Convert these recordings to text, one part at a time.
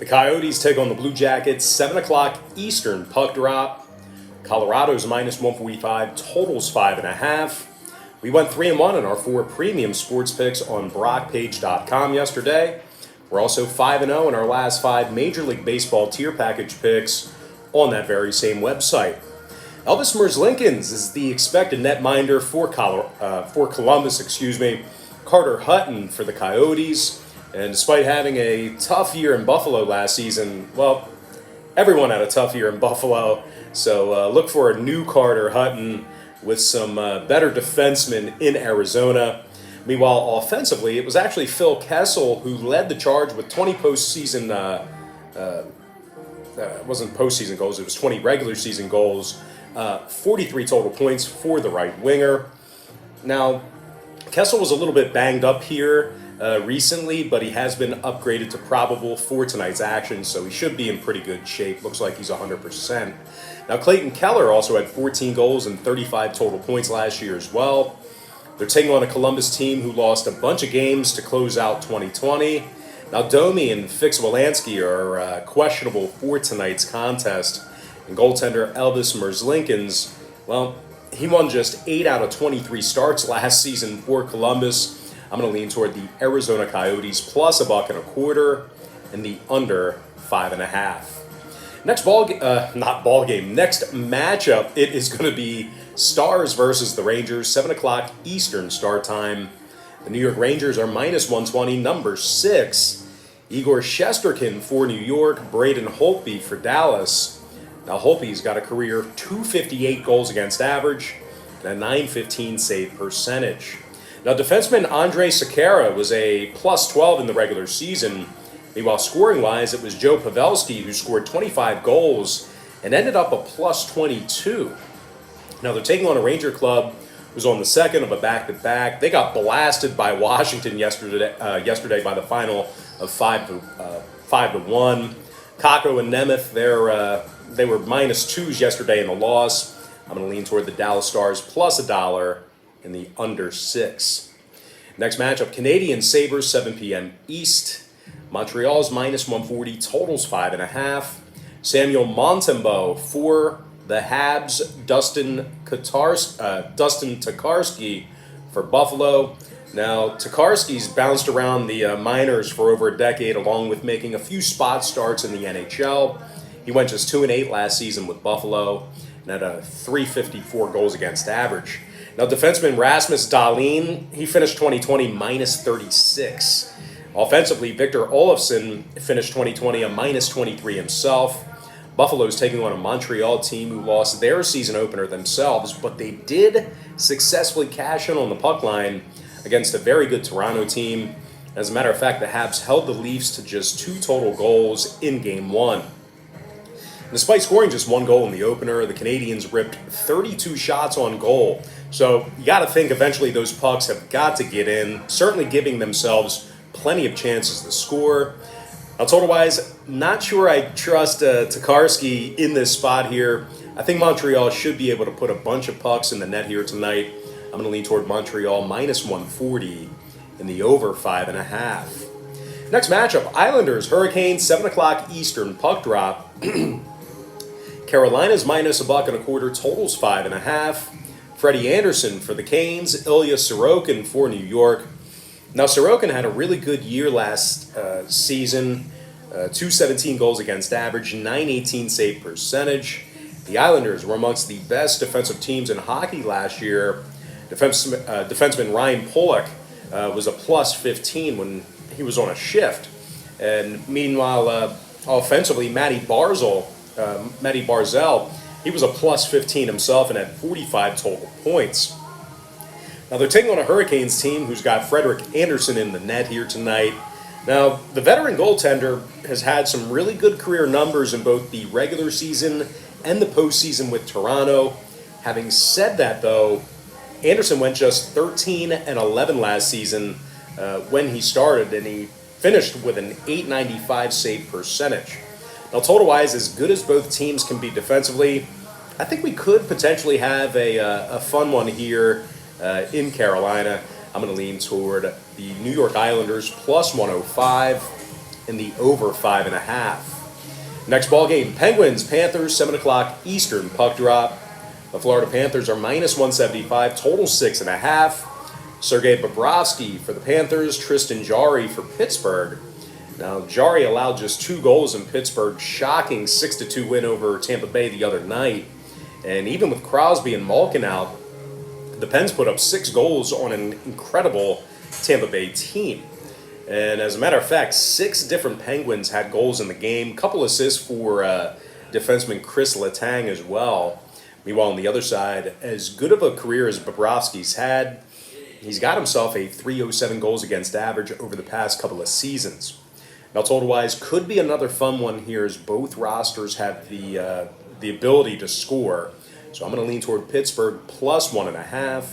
The Coyotes take on the Blue Jackets, 7 o'clock Eastern puck drop. Colorado's minus 145, totals 5.5. We went 3-1 in our 4 premium sports picks on BrockPage.com yesterday. We're also 5-0 in our last 5 Major League Baseball tier package picks on that very same website. Elvis Merzlikins is the expected netminder for Columbus. Carter Hutton for the Coyotes. And despite having a tough year in Buffalo last season, well, everyone had a tough year in Buffalo. So look for a new Carter Hutton with some better defensemen in Arizona. Meanwhile, offensively, it was actually Phil Kessel who led the charge with 20 postseason, it wasn't postseason goals, it was 20 regular season goals, 43 total points for the right winger. Now, Kessel was a little bit banged up here recently, but he has been upgraded to probable for tonight's action, so he should be in pretty good shape. Looks like he's 100%. Now, Clayton Keller also had 14 goals and 35 total points last year as well. They're taking on a Columbus team who lost a bunch of games to close out 2020. Now, Domi and Fix-Wolansky are questionable for tonight's contest. And goaltender Elvis Merzlikins, well, he won just 8 out of 23 starts last season for Columbus. I'm going to lean toward the Arizona Coyotes plus $1.25 and the under 5.5. Next next matchup, it is going to be Stars versus the Rangers, 7 o'clock Eastern start time. The New York Rangers are minus 120, number 6. Igor Shesterkin for New York, Braden Holtby for Dallas. Now, Holtby's got a career 258 goals against average and a 915 save percentage. Now, defenseman Andrei Sekera was a plus 12 in the regular season. Meanwhile, scoring-wise, it was Joe Pavelski who scored 25 goals and ended up a plus 22. Now, they're taking on a Ranger club who's on the second of a back-to-back. They got blasted by Washington yesterday by the final of 5-1. Kakko and Nemeth, they were minus 2s yesterday in the loss. I'm going to lean toward the Dallas Stars plus $1 in the under 6. Next matchup, Canadiens Sabres, 7 p.m. East. Montreal's minus 140, totals 5.5. Samuel Montembeault for the Habs, Dustin Tokarski for Buffalo. Now, Tokarski's bounced around the minors for over a decade, along with making a few spot starts in the NHL. He went just 2-8 last season with Buffalo and had a 354 goals against average. Now, defenseman Rasmus Dahlin, he finished 2020 minus 36. Offensively, Victor Olofsson finished 2020 a minus 23 himself. Buffalo's taking on a Montreal team who lost their season opener themselves, but they did successfully cash in on the puck line against a very good Toronto team. As a matter of fact, the Habs held the Leafs to just 2 total goals in Game 1. Despite scoring just 1 goal in the opener, the Canadiens ripped 32 shots on goal. So you got to think eventually those pucks have got to get in, certainly giving themselves plenty of chances to score. Now, total-wise, not sure I trust Tokarski in this spot here. I think Montreal should be able to put a bunch of pucks in the net here tonight. I'm going to lean toward Montreal minus 140 in the over 5.5. Next matchup, Islanders, Hurricanes, 7 o'clock Eastern puck drop. Carolina's minus $1.25, totals 5.5. Freddie Anderson for the Canes, Ilya Sorokin for New York. Now, Sorokin had a really good year last season, 217 goals against average, 918 save percentage. The Islanders were amongst the best defensive teams in hockey last year. Defenseman Ryan Pulock was a plus 15 when he was on a shift. And meanwhile, offensively, Matty Barzal, he was a plus 15 himself and had 45 total points. Now, they're taking on a Hurricanes team who's got Frederik Andersen in the net here tonight. Now, the veteran goaltender has had some really good career numbers in both the regular season and the postseason with Toronto. Having said that, though, Andersen went just 13-11 last season when he started, and he finished with an .895 save percentage. Now, total-wise, as good as both teams can be defensively, I think we could potentially have a fun one here in Carolina. I'm going to lean toward the New York Islanders plus 105 and the over 5.5. Next ball game, Penguins, Panthers, 7 o'clock Eastern puck drop. The Florida Panthers are minus 175, total 6.5. Sergei Bobrovsky for the Panthers, Tristan Jarry for Pittsburgh. Now, Jarry allowed just 2 goals in Pittsburgh's shocking 6-2 win over Tampa Bay the other night. And even with Crosby and Malkin out, the Pens put up 6 goals on an incredible Tampa Bay team. And as a matter of fact, 6 different Penguins had goals in the game. Couple assists for defenseman Chris Letang as well. Meanwhile, on the other side, as good of a career as Bobrovsky's had, he's got himself a .307 goals against average over the past couple of seasons. Now, total-wise, could be another fun one here as both rosters have the ability to score. So I'm going to lean toward Pittsburgh plus 1.5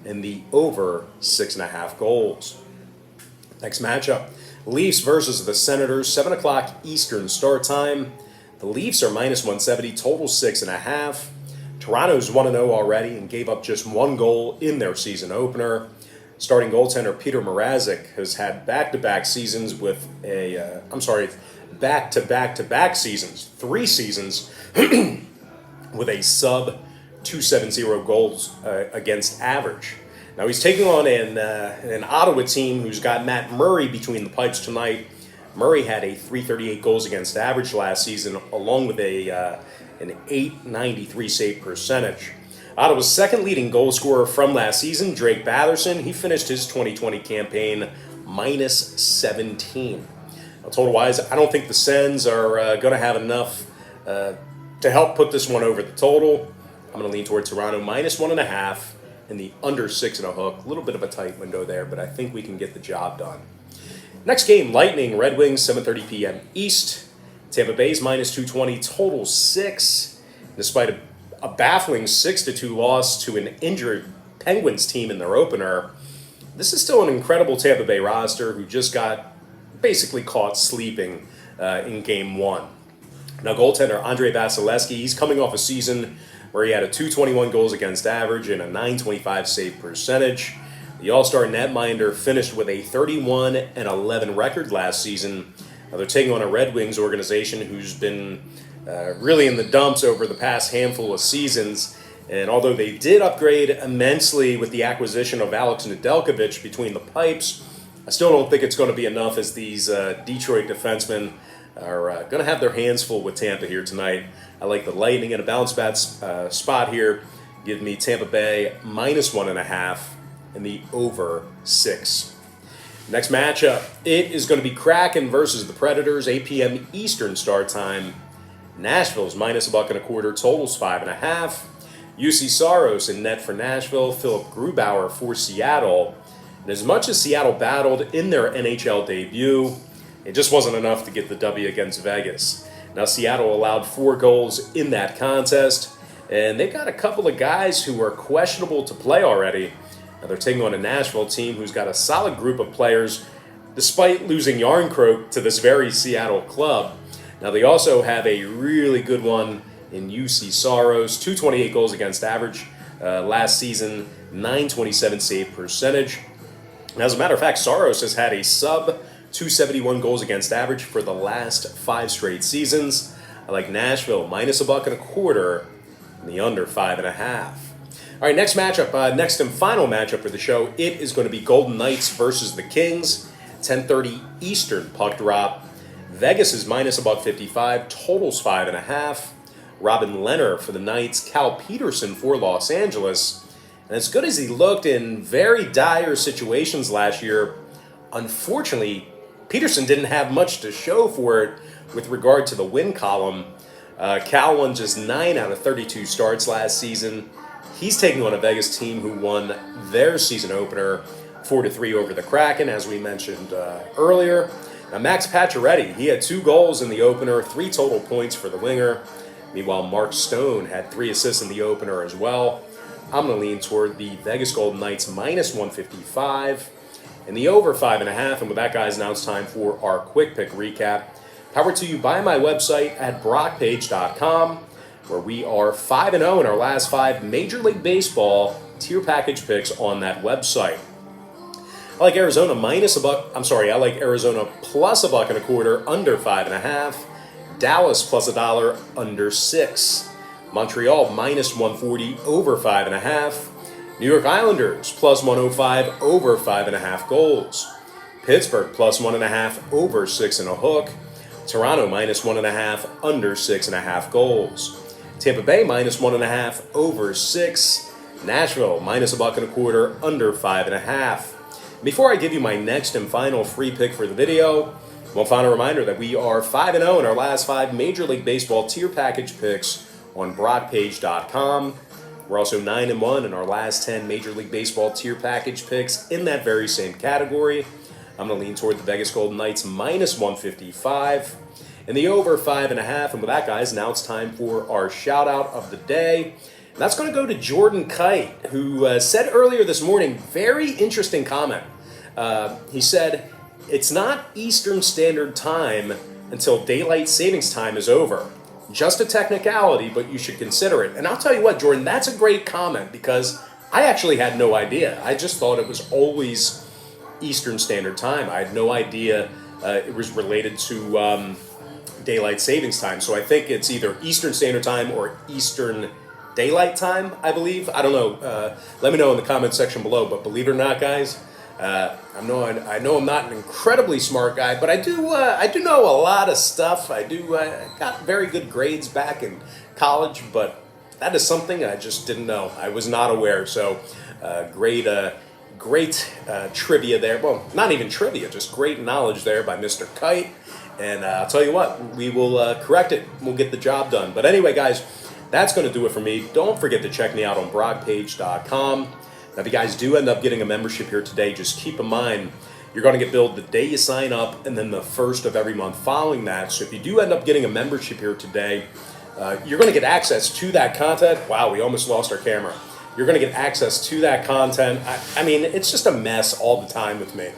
and the over 6.5 goals. Next matchup, Leafs versus the Senators, 7 o'clock Eastern start time. The Leafs are minus 170, total 6.5. Toronto's 1-0 already and gave up just 1 goal in their season opener. Starting goaltender Peter Mrazek has had back-to-back seasons with back-to-back-to-back seasons, 3 seasons, with a sub-270 goals against average. Now he's taking on an Ottawa team who's got Matt Murray between the pipes tonight. Murray had a .338 goals against average last season, along with an .893 save percentage. Ottawa's second leading goal scorer from last season, Drake Batherson, he finished his 2020 campaign minus 17. Now, total-wise, I don't think the Sens are going to have enough to help put this one over the total. I'm going to lean toward Toronto minus 1.5 and the under 6.5. A little bit of a tight window there, but I think we can get the job done. Next game, Lightning, Red Wings, 7:30 p.m. East. Tampa Bay's minus 220, total 6. Despite a baffling 6-2 loss to an injured Penguins team in their opener, this is still an incredible Tampa Bay roster who just got basically caught sleeping in Game 1. Now, goaltender Andrei Vasilevsky, he's coming off a season where he had a .221 goals against average and a .925 save percentage. The All-Star netminder finished with a 31-11 record last season. Now, they're taking on a Red Wings organization who's been really in the dumps over the past handful of seasons. And although they did upgrade immensely with the acquisition of Alex Nedeljkovic between the pipes, I still don't think it's going to be enough as these Detroit defensemen are going to have their hands full with Tampa here tonight. I like the Lightning in a bounce back spot here. Give me Tampa Bay minus 1.5 and the over 6. Next matchup, it is going to be Kraken versus the Predators, 8 p.m. Eastern start time. Nashville's minus $1.25, totals 5.5. UC Saros in net for Nashville, Philip Grubauer for Seattle. And as much as Seattle battled in their NHL debut, it just wasn't enough to get the W against Vegas. Now, Seattle allowed 4 goals in that contest, and they've got a couple of guys who are questionable to play already. Now, they're taking on a Nashville team who's got a solid group of players, despite losing Yarncroke to this very Seattle club. Now, they also have a really good one in UC Saros, 228 goals against average last season, 927 save percentage. Now, as a matter of fact, Saros has had a sub-271 goals against average for the last 5 straight seasons. I like Nashville minus $1.25 and the under 5.5. All right, next matchup, next and final matchup for the show, it is going to be Golden Knights versus the Kings, 10:30 Eastern puck drop. Vegas is minus $1.55, totals 5.5. Robin Lehner for the Knights, Cal Peterson for Los Angeles. And as good as he looked in very dire situations last year, unfortunately, Peterson didn't have much to show for it with regard to the win column. Cal won just 9 out of 32 starts last season. He's taking on a Vegas team who won their season opener 4-3 over the Kraken, as we mentioned earlier. Now, Max Pacioretty, he had 2 goals in the opener, 3 total points for the winger. Meanwhile, Mark Stone had 3 assists in the opener as well. I'm going to lean toward the Vegas Golden Knights minus 155 and the over 5.5. And with that, guys, now it's time for our quick pick recap. Powered to you by my website at brockpage.com, where we are 5-0 in our last 5 Major League Baseball tier package picks on that website. I like Arizona minus a buck. I'm sorry, I like Arizona plus a buck and a quarter under 5.5. Dallas plus $1 under 6. Montreal minus 140 over 5.5. New York Islanders plus 105 over 5.5 goals. Pittsburgh plus 1.5 over 6.5. Toronto minus 1.5 under 6.5 goals. Tampa Bay minus 1.5 over 6. Nashville minus a buck and a quarter under 5.5. Before I give you my next and final free pick for the video, one final reminder that we are 5-0 in our last 5 Major League Baseball tier package picks on BrockPage.com. We're also 9-1 in our last 10 Major League Baseball tier package picks in that very same category. I'm going to lean toward the Vegas Golden Knights minus 155 and the over 5.5. And with that, guys, now it's time for our shout out of the day. And that's going to go to Jordan Kite, who said earlier this morning, very interesting comment. He said, it's not Eastern Standard Time until daylight savings time is over. Just a technicality, but you should consider it. And I'll tell you what, Jordan, that's a great comment because I actually had no idea. I just thought it was always Eastern Standard Time. I had no idea it was related to daylight savings time. So I think it's either Eastern Standard Time or Eastern Daylight Time, I believe. I don't know. Let me know in the comment section below. But believe it or not, guys, I know I'm not an incredibly smart guy, but I do know a lot of stuff. I got very good grades back in college, but that is something I just didn't know. I was not aware. So great trivia there. Well, not even trivia, just great knowledge there by Mr. Kite. And I'll tell you what, we will correct it. We'll get the job done. But anyway, guys, that's going to do it for me. Don't forget to check me out on BrockPage.com. Now, if you guys do end up getting a membership here today, just keep in mind, you're going to get billed the day you sign up and then the first of every month following that. So if you do end up getting a membership here today, you're going to get access to that content. Wow, we almost lost our camera. You're going to get access to that content. I mean, it's just a mess all the time with me.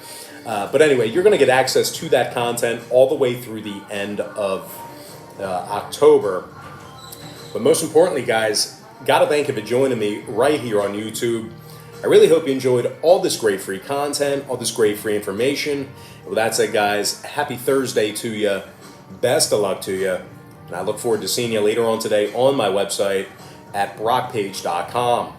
But anyway, you're going to get access to that content all the way through the end of October. But most importantly, guys, got to thank you for joining me right here on YouTube. I really hope you enjoyed all this great free content, all this great free information. And with that said, guys, happy Thursday to you. Best of luck to you. And I look forward to seeing you later on today on my website at BrockPage.com.